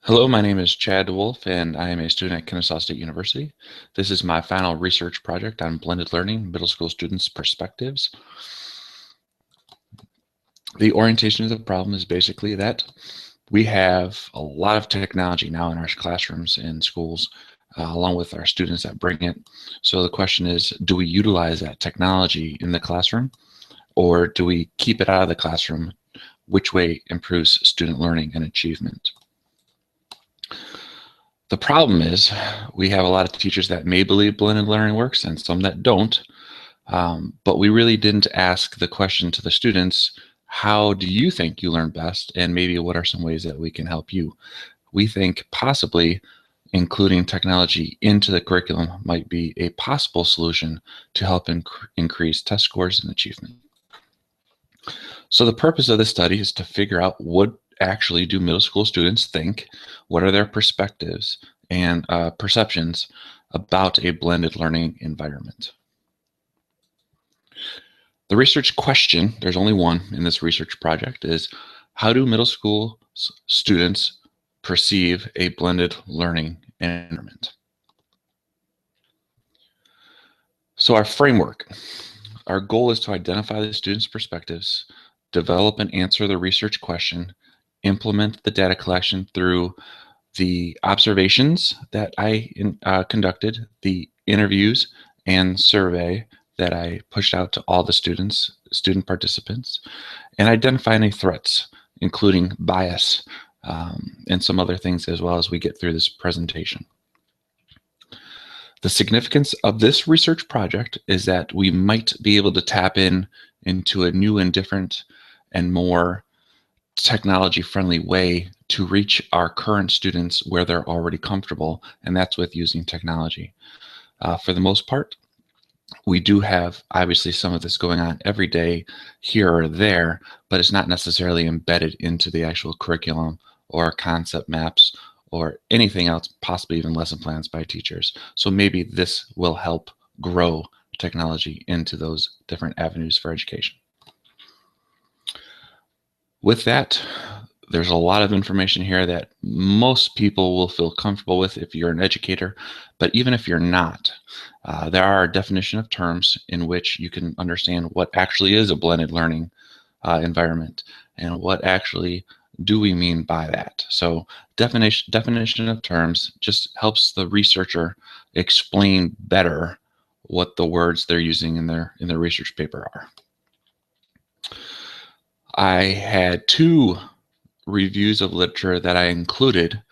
Hello, my name is Chad DeWolf, and I am a student at Kennesaw State University. This is my final research project on blended learning, middle school students' perspectives. The orientation of the problem is basically that we have a lot of technology now in our classrooms and schools, along with our students that bring it. So the question is, do we utilize that technology in the classroom, or do we keep it out of the classroom? Which way improves student learning and achievement? The problem is we have a lot of teachers that may believe blended learning works and some that don't, but we really didn't ask the question to the students, how do you think you learn best, and maybe what are some ways that we can help you? We think possibly including technology into the curriculum might be a possible solution to help increase test scores and achievement. So the purpose of this study is to figure out what actually do middle school students think, what are their perspectives and perceptions about a blended learning environment. The research question, there's only one in this research project, is how do middle school students perceive a blended learning environment? So our framework, our goal is to identify the students' perspectives, develop and answer the research question, implement the data collection through the observations that I conducted, the interviews and survey that I pushed out to all the student participants, and identify any threats, including bias and some other things as well as we get through this presentation. The significance of this research project is that we might be able to tap into a new and different and more technology-friendly way to reach our current students where they're already comfortable, and that's with using technology. For the most part, we do have obviously some of this going on every day here or there, but it's not necessarily embedded into the actual curriculum or concept maps or anything else, possibly even lesson plans by teachers. So maybe this will help grow technology into those different avenues for education. With that, there's a lot of information here that most people will feel comfortable with if you're an educator, but even if you're not, there are a definition of terms in which you can understand what actually is a blended learning environment and what actually do we mean by that. So definition of terms just helps the researcher explain better what the words they're using in their research paper are. I had two reviews of literature that I included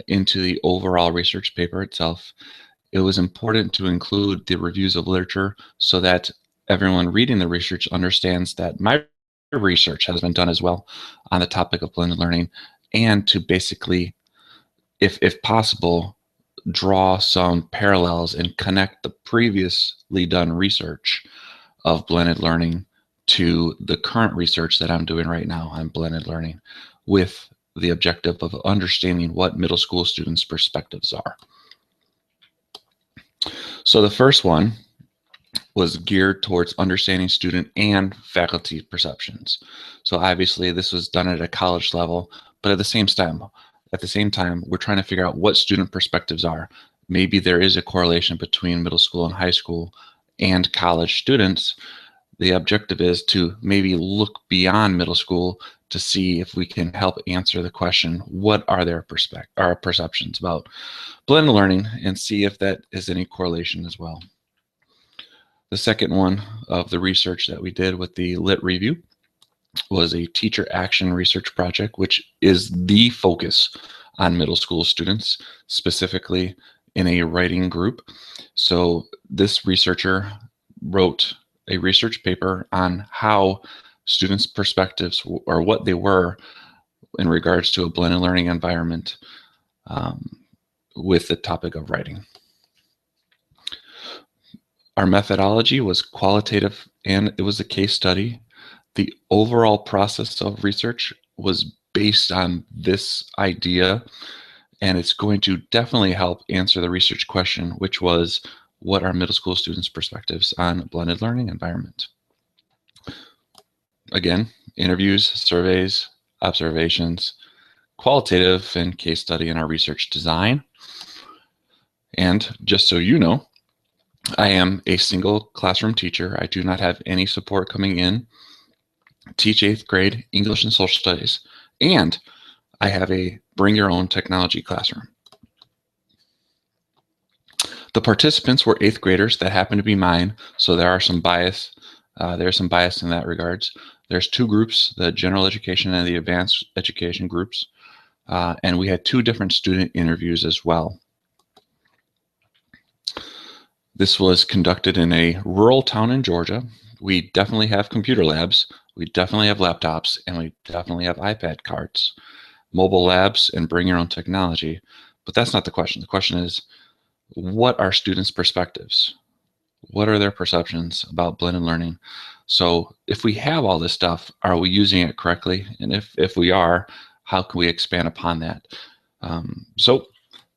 into the overall research paper itself. It was important to include the reviews of literature so that everyone reading the research understands that my research has been done as well on the topic of blended learning, and to basically, if possible, draw some parallels and connect the previously done research of blended learning to the current research that I'm doing right now on blended learning, with the objective of understanding what middle school students' perspectives are. So the first one was geared towards understanding student and faculty perceptions. So obviously this was done at a college level, but at the same time, we're trying to figure out what student perspectives are. Maybe there is a correlation between middle school and high school and college students. The objective is to maybe look beyond middle school to see if we can help answer the question, what are their perceptions about blended learning, and see if that is any correlation as well. The second one of the research that we did with the Lit Review was a teacher action research project, which is the focus on middle school students, specifically in a writing group. So this researcher wrote a research paper on how students' perspectives, or what they were in regards to a blended learning environment with the topic of writing. Our methodology was qualitative and it was a case study. The overall process of research was based on this idea, and it's going to definitely help answer the research question, which was, what are middle school students' perspectives on a blended learning environment? Again, interviews, surveys, observations, qualitative and case study in our research design. And just so you know, I am a single classroom teacher. I do not have any support coming in. Teach 8th grade English and social studies, and I have a bring your own technology classroom. The participants were 8th graders that happen to be mine, so there are some bias. There's some bias in that regards. There's 2 groups, the general education and the advanced education groups, and we had 2 different student interviews as well. This was conducted in a rural town in Georgia. We definitely have computer labs, we definitely have laptops, and we definitely have iPad carts, mobile labs, and bring your own technology. But that's not the question. The question is, what are students' perspectives? What are their perceptions about blended learning? So if we have all this stuff, are we using it correctly? And if we are, how can we expand upon that? So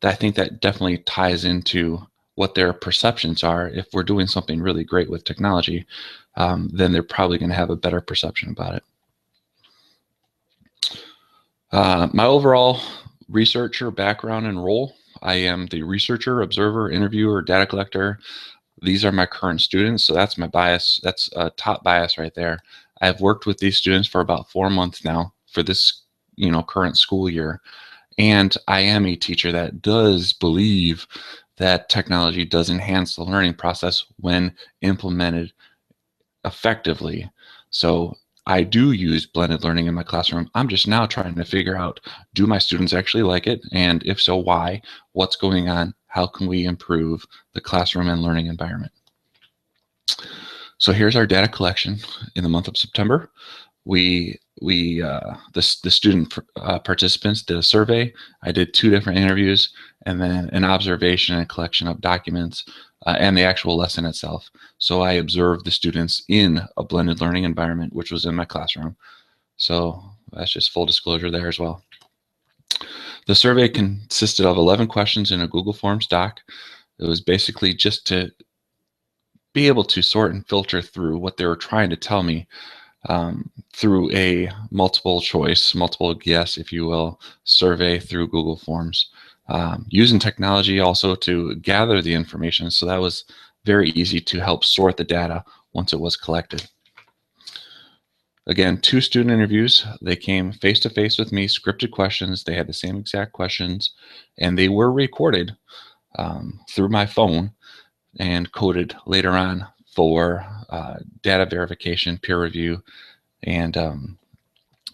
I think that definitely ties into what their perceptions are. If we're doing something really great with technology, then they're probably going to have a better perception about it. My overall researcher background and role: I am the researcher, observer, interviewer, data collector. These are my current students, so that's my bias. That's a top bias right there. I've worked with these students for about 4 months now for this, current school year. And I am a teacher that does believe that technology does enhance the learning process when implemented effectively. So I do use blended learning in my classroom. I'm just now trying to figure out, do my students actually like it? And if so, why? What's going on? How can we improve the classroom and learning environment? So here's our data collection in the month of September. The student participants did a survey. I did 2 different interviews, and then an observation and collection of documents, and the actual lesson itself. So I observed the students in a blended learning environment, which was in my classroom. So that's just full disclosure there as well. The survey consisted of 11 questions in a Google Forms doc. It was basically just to be able to sort and filter through what they were trying to tell me through a multiple choice, multiple guess, if you will, survey through Google Forms. Using technology also to gather the information, so that was very easy to help sort the data once it was collected. Again, 2 student interviews. They came face-to-face with me, scripted questions. They had the same exact questions, and they were recorded through my phone and coded later on for data verification, peer review, and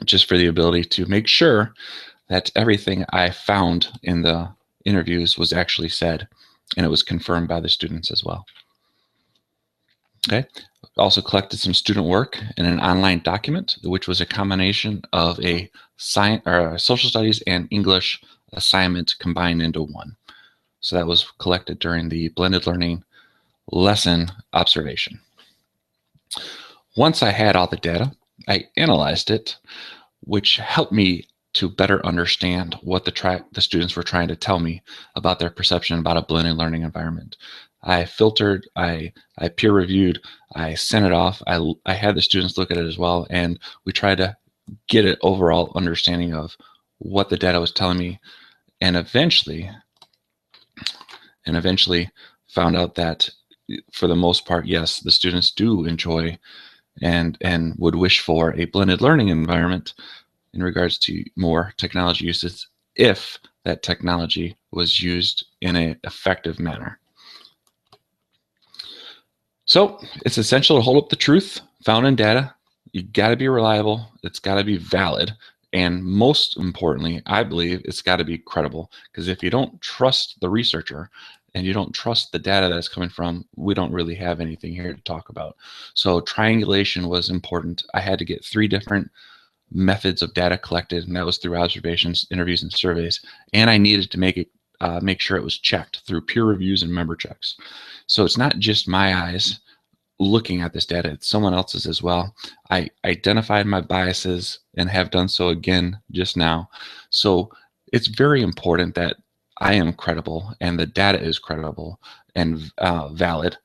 just for the ability to make sure that everything I found in the interviews was actually said, and it was confirmed by the students as well. Okay. Also collected some student work in an online document, which was a combination of a social studies and English assignment combined into one. So that was collected during the blended learning lesson observation. Once I had all the data, I analyzed it, which helped me to better understand what the students were trying to tell me about their perception about a blended learning environment. I filtered, I peer reviewed, I sent it off, I had the students look at it as well, and we tried to get an overall understanding of what the data was telling me, and eventually found out that for the most part, yes, the students do enjoy and would wish for a blended learning environment in regards to more technology uses if that technology was used in an effective manner. So it's essential to hold up the truth found in data. You got to be reliable. It's got to be valid. And most importantly, I believe it's got to be credible, because if you don't trust the researcher and you don't trust the data that's coming from, we don't really have anything here to talk about. So triangulation was important. I had to get 3 different methods of data collected, and that was through observations, interviews, and surveys. And I needed to make sure it was checked through peer reviews and member checks. So it's not just my eyes looking at this data, it's someone else's as well. I identified my biases and have done so again just now. So it's very important that I am credible and the data is credible and valid,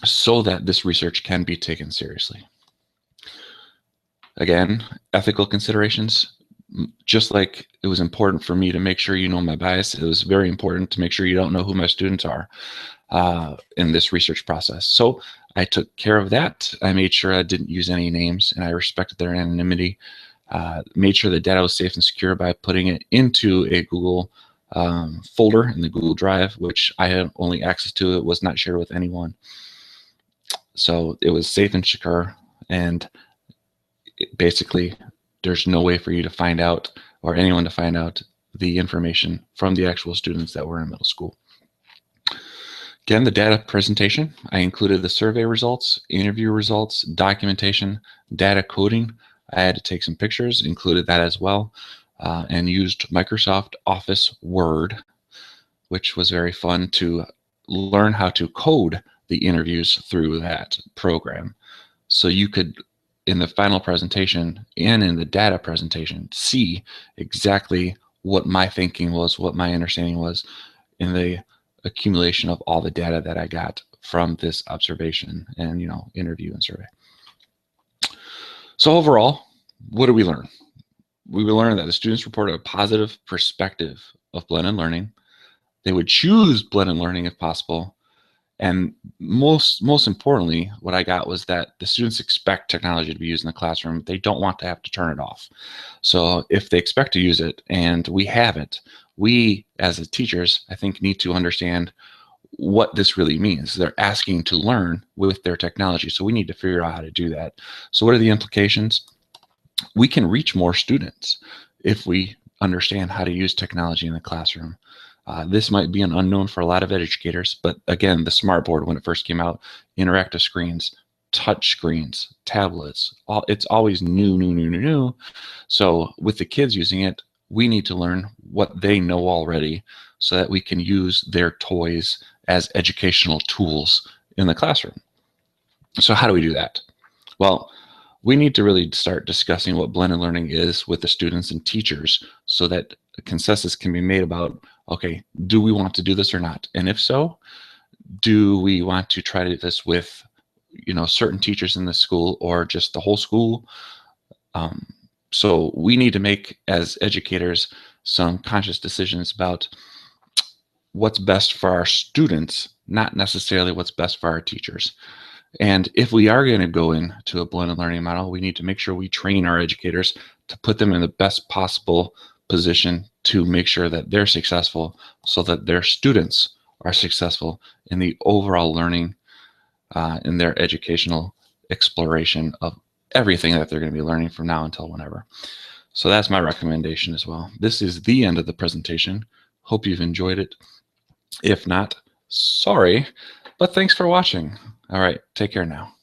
so that this research can be taken seriously. Again, ethical considerations. Just like it was important for me to make sure you know my bias, it was very important to make sure you don't know who my students are in this research process. So I took care of that. I made sure I didn't use any names, and I respected their anonymity. Made sure the data was safe and secure by putting it into a Google folder in the Google Drive, which I had only access to. It was not shared with anyone. So it was safe and secure, and basically there's no way for you to find out, or anyone to find out, the information from the actual students that were in middle school. Again, the data presentation, I included the survey results, interview results, documentation, data coding. I had to take some pictures, included that as well, and used Microsoft Office Word, which was very fun to learn how to code the interviews through that program. So you could, in the final presentation and in the data presentation, see exactly what my thinking was, what my understanding was in the accumulation of all the data that I got from this observation and interview and survey. So overall, what did we learn? We learned that the students reported a positive perspective of blended learning. They would choose blended learning if possible. And most importantly, what I got was that the students expect technology to be used in the classroom. They don't want to have to turn it off. So if they expect to use it and we have it, we as the teachers, I think, need to understand what this really means. They're asking to learn with their technology, so we need to figure out how to do that. So what are the implications? We can reach more students if we understand how to use technology in the classroom. This might be an unknown for a lot of educators, but again, the smartboard, when it first came out, interactive screens, touch screens, tablets, it's always new. So with the kids using it, we need to learn what they know already so that we can use their toys as educational tools in the classroom. So how do we do that? Well, we need to really start discussing what blended learning is with the students and teachers so that a consensus can be made about, okay, do we want to do this or not? And if so, do we want to try to do this with certain teachers in the school or just the whole school? So we need to make, as educators, some conscious decisions about what's best for our students, not necessarily what's best for our teachers. And if we are going to go into a blended learning model, we need to make sure we train our educators to put them in the best possible position to make sure that they're successful so that their students are successful in the overall learning in their educational exploration of everything that they're going to be learning from now until whenever. So that's my recommendation as well. This is the end of the presentation. Hope you've enjoyed it. If not, sorry, but thanks for watching. All right, take care now.